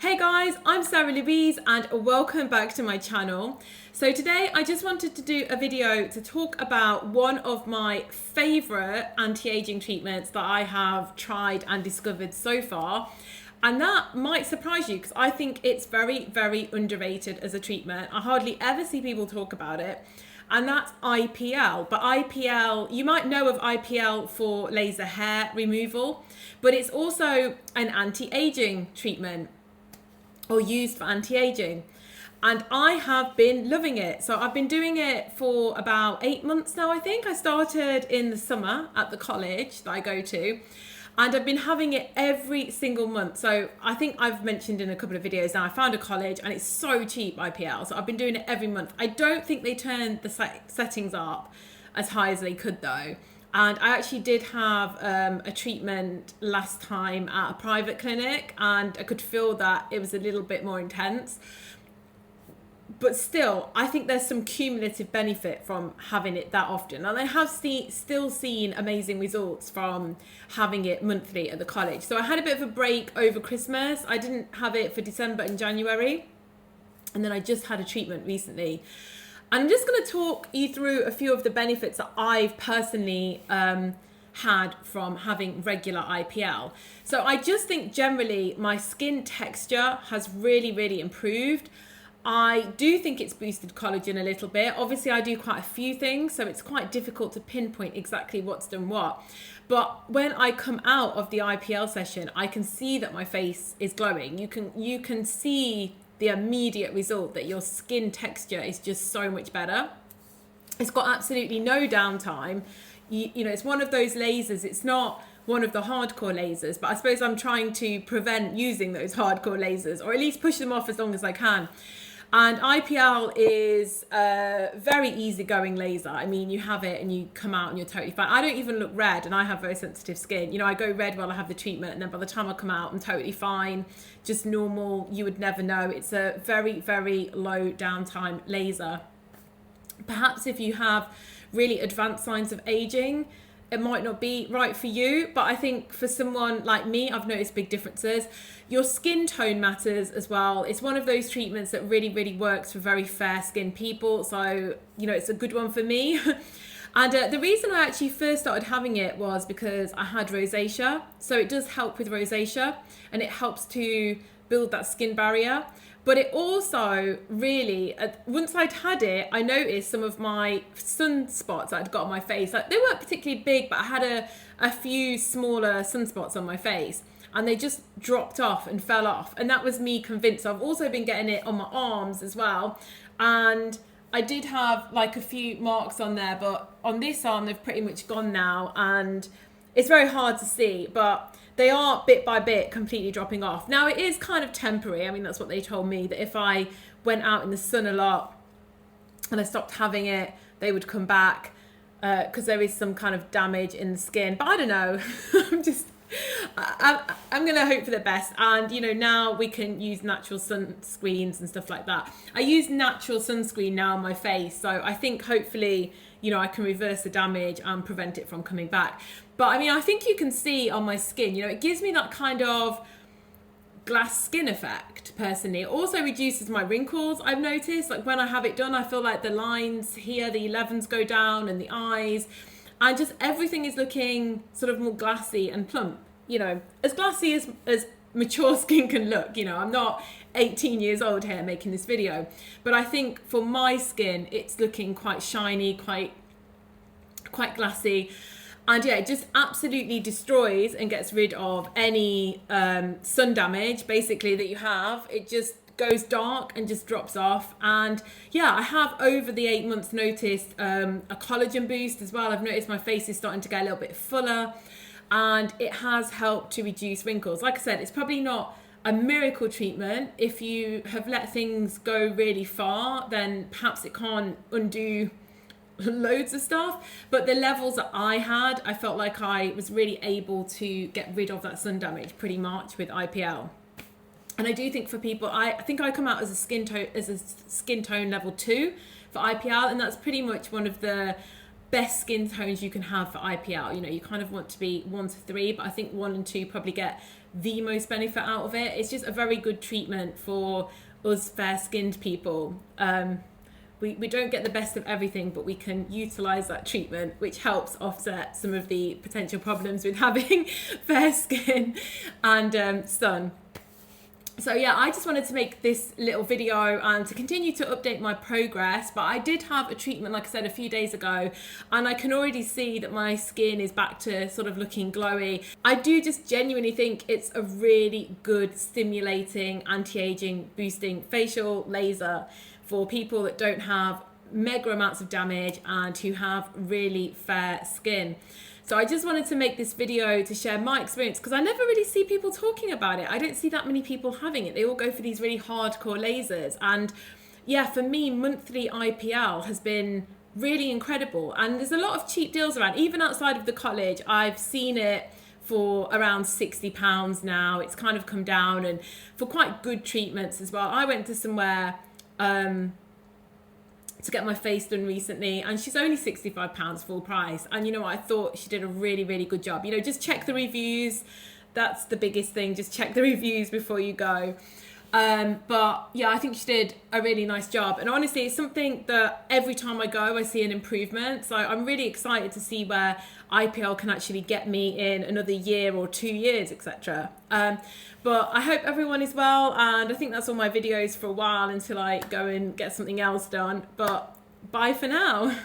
Hey guys, I'm Sarah Louise and welcome back to my channel. So today I just wanted to do a video to talk about one of my favourite anti-aging treatments that I have tried and discovered so far. And that might surprise you because I think it's very, very underrated as a treatment. I hardly ever see people talk about it. And that's IPL. But IPL, you might know of IPL for laser hair removal, but it's also an anti-aging treatment, or used for anti-aging, and I have been loving it. So I've been doing it for about 8 months now. I think I started in the summer at the college that I go to, and I've been having it every single month. So I think I've mentioned in a couple of videos now, I found a college and it's so cheap, IPL, so I've been doing it every month. I don't think they turned the settings up as high as they could though. And I actually did have a treatment last time at a private clinic, and I could feel that it was a little bit more intense. But still, I think there's some cumulative benefit from having it that often. And I have still seen amazing results from having it monthly at the college. So I had a bit of a break over Christmas. I didn't have it for December and January. And then I just had a treatment recently. I'm just going to talk you through a few of the benefits that I've personally had from having regular IPL. So I just think generally my skin texture has really, really improved. I do think it's boosted collagen a little bit. Obviously, I do quite a few things, so it's quite difficult to pinpoint exactly what's done what. But when I come out of the IPL session, I can see that my face is glowing. You can see the immediate result that your skin texture is just so much better. It's got absolutely no downtime. You know, it's one of those lasers. It's not one of the hardcore lasers, but I suppose I'm trying to prevent using those hardcore lasers, or at least push them off as long as I can. And IPL is a very easygoing laser. I mean, you have it and you come out and you're totally fine. I don't even look red, and I have very sensitive skin. You know, I go red while I have the treatment, and then by the time I come out, I'm totally fine, just normal. You would never know. It's a very, very low downtime laser. Perhaps if you have really advanced signs of aging, it might not be right for you, but I think for someone like me, I've noticed big differences. Your skin tone matters as well. It's one of those treatments that really, really works for very fair skinned people. So, you know, it's a good one for me. And the reason I actually first started having it was because I had rosacea. So it does help with rosacea, and it helps to build that skin barrier. But it also really, once I'd had it, I noticed some of my sunspots that I'd got on my face. Like, they weren't particularly big, but I had a few smaller sunspots on my face, and they just dropped off and fell off. And that was me convinced. I've also been getting it on my arms as well. And I did have like a few marks on there, but on this arm, they've pretty much gone now. And it's very hard to see, but they are bit by bit completely dropping off. Now, it is kind of temporary. I mean, that's what they told me, that if I went out in the sun a lot and I stopped having it, they would come back because there is some kind of damage in the skin. But I don't know. I'm going to hope for the best. And, you know, now we can use natural sunscreens and stuff like that. I use natural sunscreen now on my face. So I think hopefully, you know, I can reverse the damage and prevent it from coming back. But I mean, I think you can see on my skin, you know, it gives me that kind of glass skin effect personally. It also reduces my wrinkles, I've noticed. Like, when I have it done, I feel like the lines here, the 11s go down, and the eyes, and just everything is looking sort of more glassy and plump, you know, as glassy as mature skin can look. You know, I'm not 18 years old here making this video, but I think for my skin, it's looking quite shiny, quite glassy. And yeah, it just absolutely destroys and gets rid of any sun damage, basically, that you have. It just goes dark and just drops off. And yeah, I have over the 8 months noticed a collagen boost as well. I've noticed my face is starting to get a little bit fuller, and it has helped to reduce wrinkles. Like I said, it's probably not a miracle treatment. If you have let things go really far, then perhaps it can't undo loads of stuff, but the levels that I had, I felt like I was really able to get rid of that sun damage pretty much with IPL. And I do think for people, I think I come out as a skin tone level 2 for IPL, and that's pretty much one of the best skin tones you can have for IPL. You know, you kind of want to be 1 to 3, but I think 1 and 2 probably get the most benefit out of it. It's just a very good treatment for us fair-skinned people. We don't get the best of everything, but we can utilize that treatment, which helps offset some of the potential problems with having fair skin and sun. So yeah, I just wanted to make this little video and to continue to update my progress. But I did have a treatment, like I said, a few days ago, and I can already see that my skin is back to sort of looking glowy. I do just genuinely think it's a really good stimulating, anti-aging, boosting facial laser for people that don't have mega amounts of damage and who have really fair skin. So I just wanted to make this video to share my experience, because I never really see people talking about it. I don't see that many people having it. They all go for these really hardcore lasers. And yeah, for me, monthly IPL has been really incredible. And there's a lot of cheap deals around. Even outside of the college, I've seen it for around £60 now. It's kind of come down, and for quite good treatments as well. I went to somewhere to get my face done recently, and she's only £65 full price. And you know what, I thought she did a really, really good job. You know, just check the reviews. That's the biggest thing. Just check the reviews before you go. But yeah, I think she did a really nice job. And honestly, it's something that every time I go, I see an improvement. So I'm really excited to see where IPL can actually get me in another year or 2 years, etc. But I hope everyone is well, and I think that's all my videos for a while until I go and get something else done. But bye for now.